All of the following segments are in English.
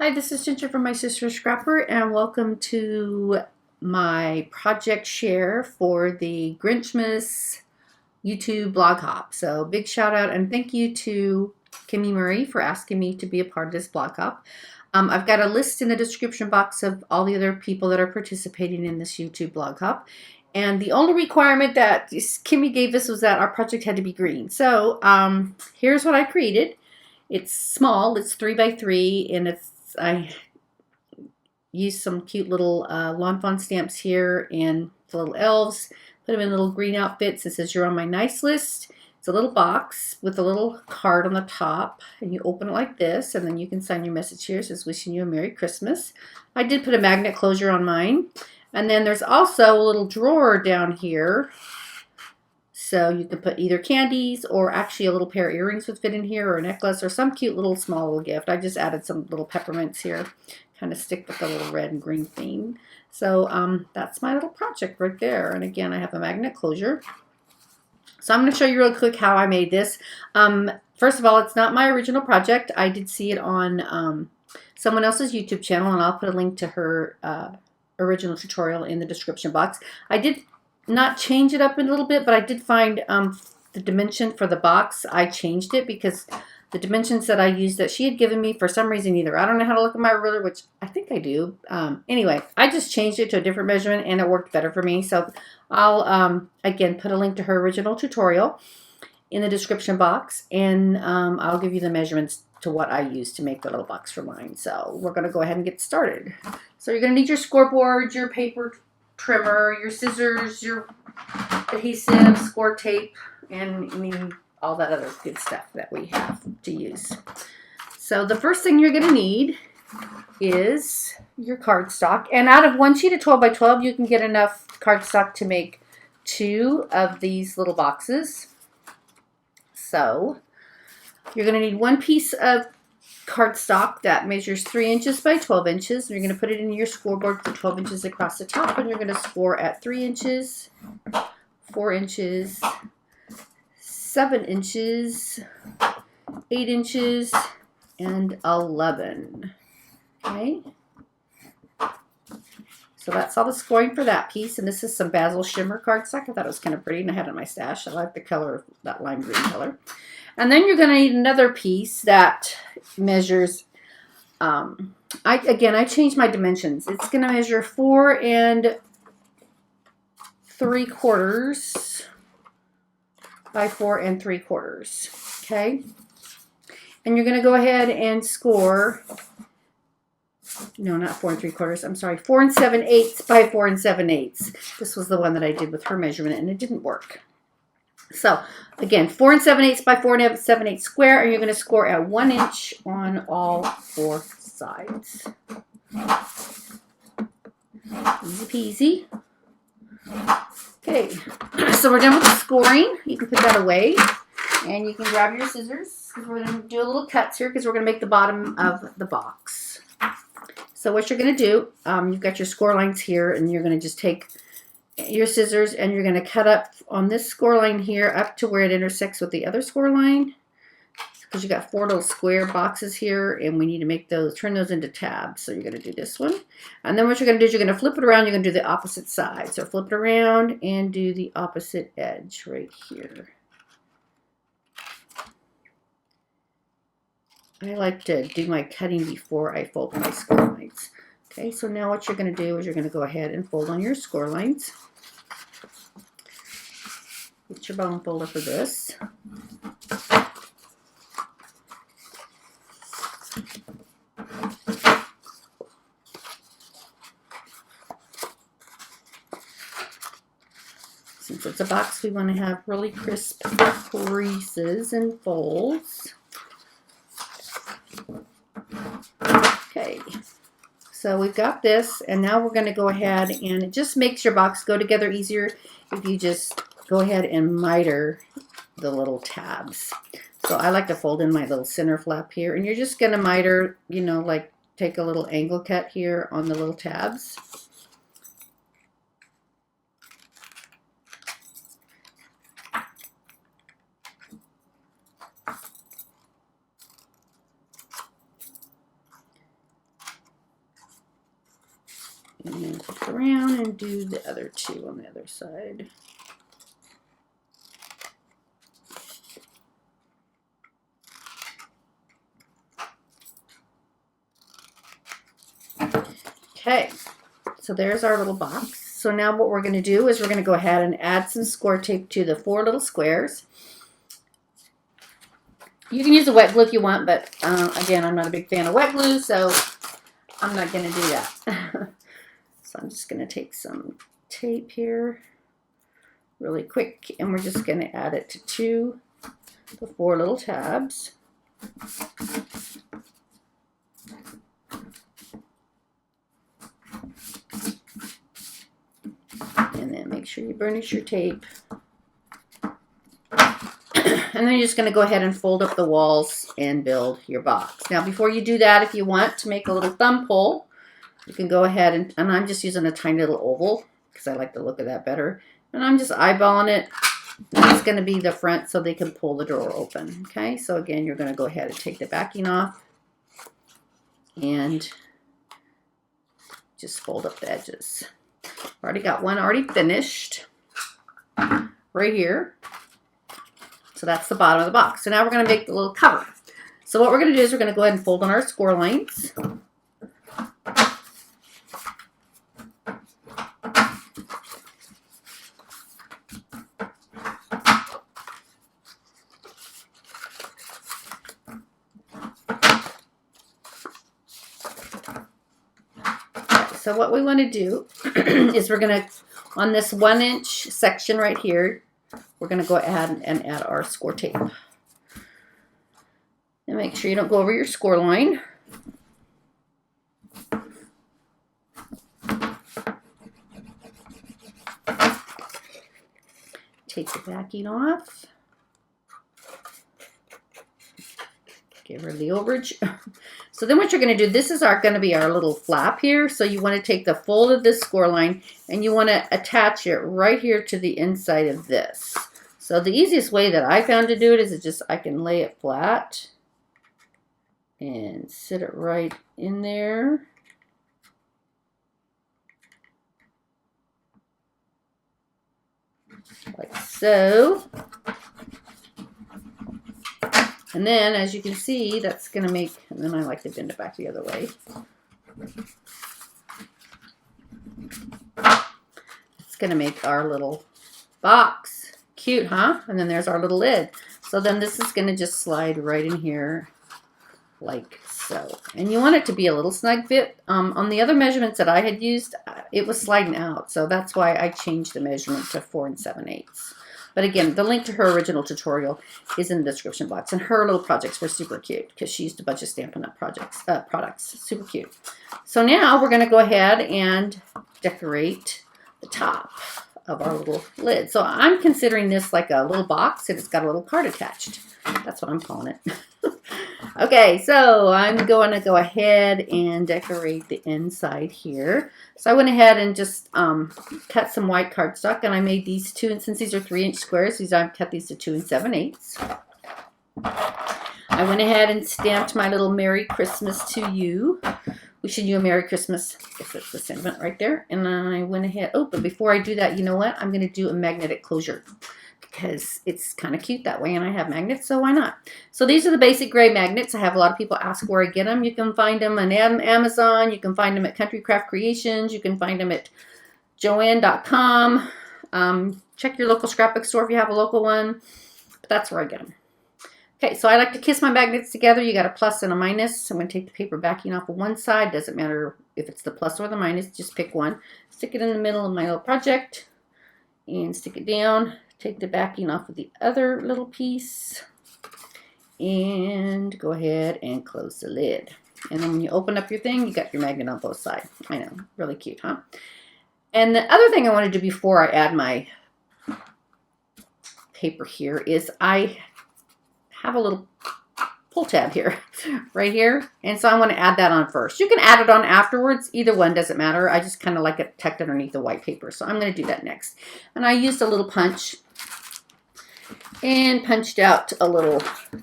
Hi, this is Ginger from My Sister Scrapper, and welcome to my project share for the Grinchmas YouTube blog hop. So big shout out and thank you to Kimmy Murray for asking me to be a part of this blog hop. I've got a list in the description box of all the other people that are participating in this YouTube blog hop. And the only requirement that Kimmy gave us was that our project had to be green. So here's what I created. It's small, it's 3 by 3, and I used some cute little lawn fawn stamps here and the little elves. Put them in little green outfits. It says, "You're on my nice list." It's a little box with a little card on the top, and you open it like this, and then you can sign your message here. It says, "Wishing you a Merry Christmas." I did put a magnet closure on mine. And then there's also a little drawer down here. So you can put either candies or actually a little pair of earrings would fit in here, or a necklace, or some cute little small little gift. I just added some little peppermints here, kind of stick with the little red and green theme. So that's my little project right there. And again, I have a magnet closure. So I'm going to show you real quick how I made this. First of all, it's not my original project. I did see it on someone else's YouTube channel, and I'll put a link to her original tutorial in the description box. I did not change it up a little bit, but I did find the dimension for the box. I changed it because the dimensions that I used that she had given me, for some reason either I don't know how to look at my ruler, which I think I do. Anyway, I just changed it to a different measurement and it worked better for me. So I'll again put a link to her original tutorial in the description box, and I'll give you the measurements to what I used to make the little box for mine. So we're going to go ahead and get started. So you're going to need your scoreboard, your paper trimmer, your scissors, your adhesive, score tape, and I mean all that other good stuff that we have to use. So the first thing you're going to need is your cardstock. And out of one sheet of 12 by 12, you can get enough cardstock to make 2 of these little boxes. So you're going to need 1 piece of cardstock that measures 3 inches by 12 inches. And you're going to put it in your scoreboard for 12 inches across the top, and you're going to score at 3 inches, 4 inches, 7 inches, 8 inches, and 11. Okay. So that's all the scoring for that piece. And this is some Basil Shimmer cardstock. I thought it was kind of pretty, and I had it in my stash. I like the color of that lime green color. And then you're going to need another piece that measures, I changed my dimensions. It's going to measure 4 3/4 by 4 3/4. Okay. And you're going to go ahead and score, no, not 4 3/4. I'm sorry, 4 7/8 by 4 7/8. This was the one that I did with her measurement, and it didn't work. So again, 4 7/8 by 4 7/8 square, and you're going to score at 1 inch on all 4 sides. Easy peasy. Okay, so we're done with the scoring. You can put that away, and you can grab your scissors, because we're going to do a little cuts here, because we're going to make the bottom of the box. So what you're going to do, you've got your score lines here, and you're going to just take your scissors and you're going to cut up on this score line here up to where it intersects with the other score line, because you got 4 little square boxes here, and we need to make those, turn those into tabs. So you're going to do this one, and then what you're going to do is you're going to flip it around. You're going to do the opposite side. So flip it around and do the opposite edge right here. I like to do my cutting before I fold my score lines. Okay, so now what you're going to do is you're going to go ahead and fold on your score lines. Get your bone folder for this. Since it's a box, we want to have really crisp creases and folds. Okay. So we've got this, and now we're going to go ahead, and it just makes your box go together easier if you just go ahead and miter the little tabs. So I like to fold in my little center flap here, and you're just going to miter, you know, like take a little angle cut here on the little tabs. around and do the other two on the other side. Okay, so there's our little box. So now what we're going to do is we're going to go ahead and add some score tape to the 4 little squares. You can use a wet glue if you want, but again, I'm not a big fan of wet glue, so I'm not going to do that. So I'm just going to take some tape here really quick, and we're just going to add it to the 4 little tabs. And then make sure you burnish your tape. And then you're just going to go ahead and fold up the walls and build your box. Now, before you do that, if you want to make a little thumb hole, you can go ahead and I'm just using a tiny little oval because I like the look of that better. And I'm just eyeballing it. That's going to be the front so they can pull the drawer open. Okay, so again, you're going to go ahead and take the backing off and just fold up the edges. Already got one already finished right here. So that's the bottom of the box. So now we're going to make the little cover. So what we're going to do is we're going to go ahead and fold on our score lines. So what we want to do is we're going to, on this 1-inch section right here, we're going to go ahead and add our score tape. And make sure you don't go over your score line. Take the backing off. Get rid of the overage. So then what you're going to do, this is going to be our little flap here. So you want to take the fold of this score line and you want to attach it right here to the inside of this. So the easiest way that I found to do it is just I can lay it flat and sit it right in there. Like so. And then, as you can see, that's going to make, and then I like to bend it back the other way. It's going to make our little box cute, huh? And then there's our little lid. So then this is going to just slide right in here like so. And you want it to be a little snug fit. On the other measurements that I had used, it was sliding out. So that's why I changed the measurement to 4 7/8. But again, the link to her original tutorial is in the description box. And her little projects were super cute because she used a bunch of Stampin' Up! Products. Super cute. So now we're going to go ahead and decorate the top of our little lid. So I'm considering this like a little box and it's got a little card attached. That's what I'm calling it. Okay, so I'm going to go ahead and decorate the inside here. So I went ahead and just cut some white cardstock, and I made these 2, and since these are 3-inch squares, I've cut these to 2 7/8. I went ahead and stamped my little Merry Christmas to you. Wishing you a Merry Christmas. I guess that's the sentiment right there. And then I went ahead, oh, but before I do that, you know what? I'm going to do a magnetic closure, because it's kind of cute that way, and I have magnets, so why not? So these are the basic gray magnets. I have a lot of people ask where I get them. You can find them on Amazon. You can find them at Country Craft Creations. You can find them at Joann.com. Check your local scrapbook store if you have a local one. But that's where I get them. Okay, so I like to kiss my magnets together. You got a plus and a minus. I'm going to take the paper backing off of one side. Doesn't matter if it's the plus or the minus. Just pick one. Stick it in the middle of my little project and stick it down. Take the backing off of the other little piece and go ahead and close the lid. And then when you open up your thing, you got your magnet on both sides. I know, really cute, huh? And the other thing I want to do before I add my paper here is I have a little pull tab here, right here. And so I want to add that on first. You can add it on afterwards. Either one doesn't matter. I just kind of like it tucked underneath the white paper. So I'm going to do that next. And I used a little punch and punched out a little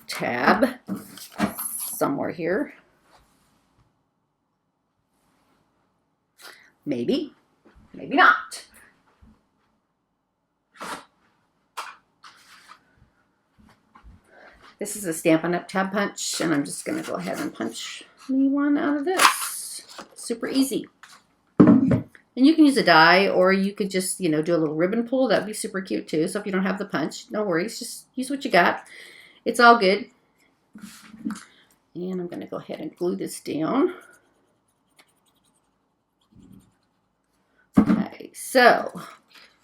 tab somewhere here. Maybe. maybe not. This is a Stampin' Up! Tab punch, and I'm just going to go ahead and punch me one out of this. Super easy. And you can use a die, or you could just, you know, do a little ribbon pull. That'd be super cute too. So if you don't have the punch, no worries. Just use what you got. It's all good. And I'm going to go ahead and glue this down. Okay, so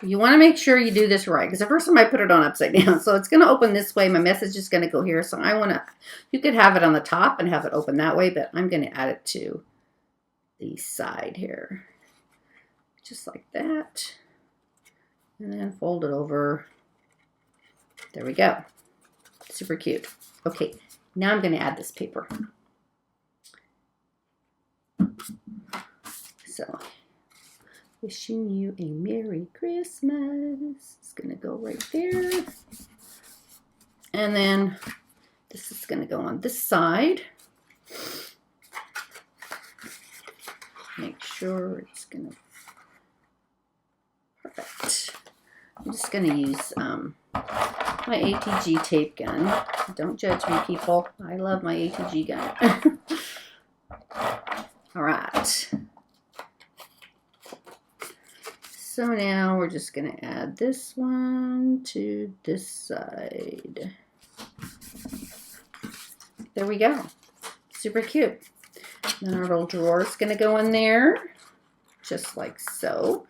you want to make sure you do this right, because the first time I put it on upside down, so it's going to open this way. My message is going to go here, so I want to, you could have it on the top and have it open that way, but I'm going to add it to the side here, just like that, and then fold it over. There we go. Super cute. Okay, now I'm going to add this paper. So, wishing you a Merry Christmas. It's going to go right there. And then this is going to go on this side. Make sure it's going to... Perfect. I'm just going to use my ATG tape gun. Don't judge me, people. I love my ATG gun. All right. So now we're just going to add this one to this side. There we go. Super cute. Then our little drawer is going to go in there, just like so.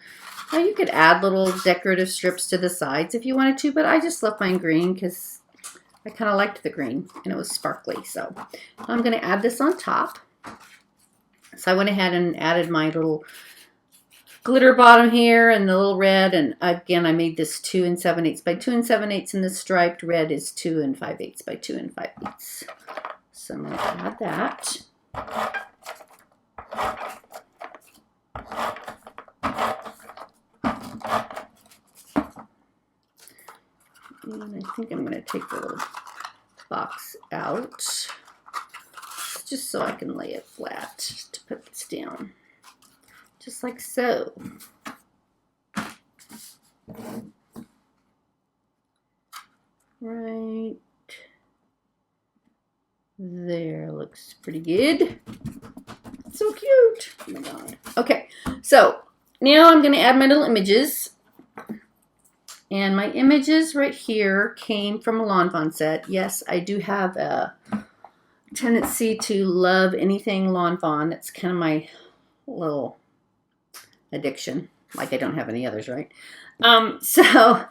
Now you could add little decorative strips to the sides if you wanted to, but I just left mine green because I kind of liked the green and it was sparkly. So I'm going to add this on top. So I went ahead and added my little glitter bottom here and the little red, and again I made this 2 7/8 by 2 7/8, and the striped red is 2 5/8 by 2 5/8. So I'm going to add that. And I think I'm going to take the little box out just so I can lay it flat to put this down. Just like so. Right there, looks pretty good. So cute. Oh my God. Okay, so now I'm going to add my little images. And my images right here came from a Lawn Fawn set. Yes, I do have a tendency to love anything Lawn Fawn. It's kind of my little addiction. Like I don't have any others, right? So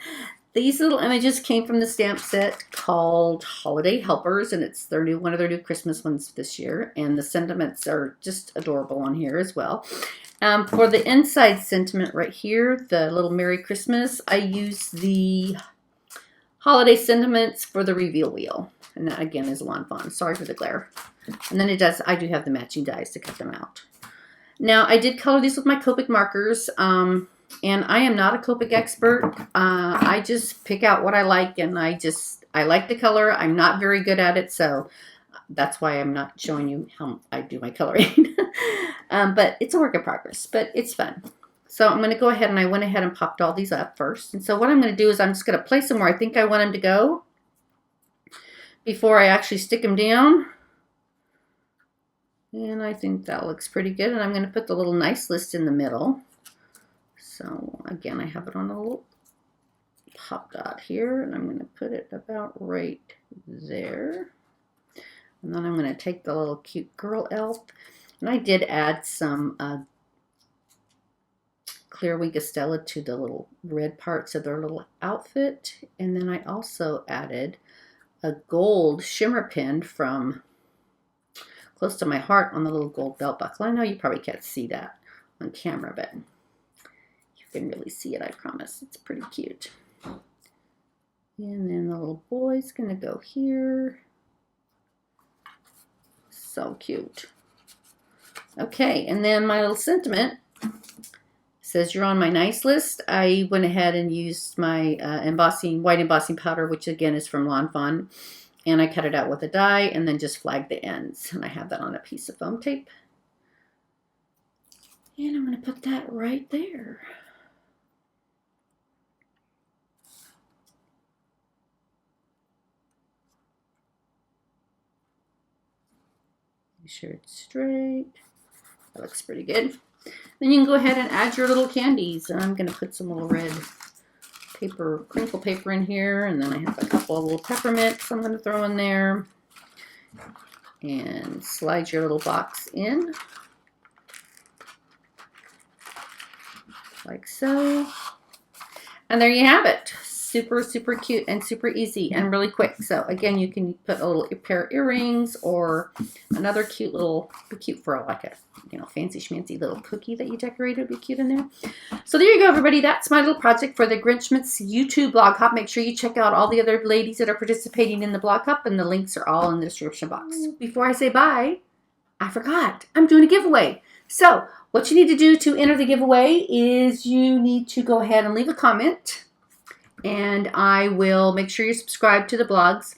these little images came from the stamp set called Holiday Helpers, and it's their one of their new Christmas ones this year. And the sentiments are just adorable on here as well. For the inside sentiment right here, the little Merry Christmas, I use the holiday sentiments for the reveal wheel. And that again is Lawn Fawn. Sorry for the glare. And then I do have the matching dies to cut them out. Now I did color these with my Copic markers. And I am not a Copic expert. I just pick out what I like, and I like the color. I'm not very good at it, so that's why I'm not showing you how I do my coloring. But it's a work in progress, but it's fun. So I'm going to go ahead, and I went ahead and popped all these up first. And so what I'm going to do is I'm just going to place them where I think I want them to go before I actually stick them down. And I think that looks pretty good. And I'm going to put the little nice list in the middle. So again, I have it on a little pop dot here, and I'm going to put it about right there. And then I'm going to take the little cute girl elf, and I did add some clear wing Estella to the little red parts of their little outfit. And then I also added a gold shimmer pin from Close to My Heart on the little gold belt buckle. I know you probably can't see that on camera, but you can really see it, I promise. It's pretty cute. And then the little boy's going to go here. So cute. Okay, and then my little sentiment says you're on my nice list. I went ahead and used my white embossing powder, which again is from Lawn Fawn, and I cut it out with a die and then just flagged the ends. And I have that on a piece of foam tape. And I'm going to put that right there. Make sure it's straight. That looks pretty good. Then you can go ahead and add your little candies. I'm going to put some little red paper, crinkle paper in here. And then I have a couple of little peppermints I'm going to throw in there. And slide your little box in. Like so. And there you have it. Super, super cute and super easy and really quick. So again, you can put a little pair of earrings or another cute little, be cute for like a, you know, fancy schmancy little cookie that you decorated. Would be cute in there. So there you go, everybody. That's my little project for the Grinchmas YouTube blog hop. Make sure you check out all the other ladies that are participating in the blog hop, and the links are all in the description box. Before I say bye, I forgot. I'm doing a giveaway. So what you need to do to enter the giveaway is you need to go ahead and leave a comment. And I will make sure you subscribe to the blogs.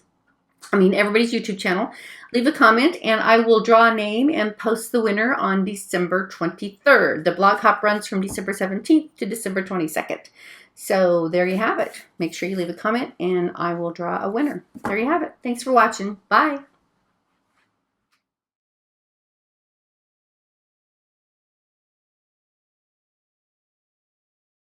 I mean, everybody's YouTube channel. Leave a comment, and I will draw a name and post the winner on December 23rd. The blog hop runs from December 17th to December 22nd. So there you have it. Make sure you leave a comment, and I will draw a winner. There you have it. Thanks for watching. Bye.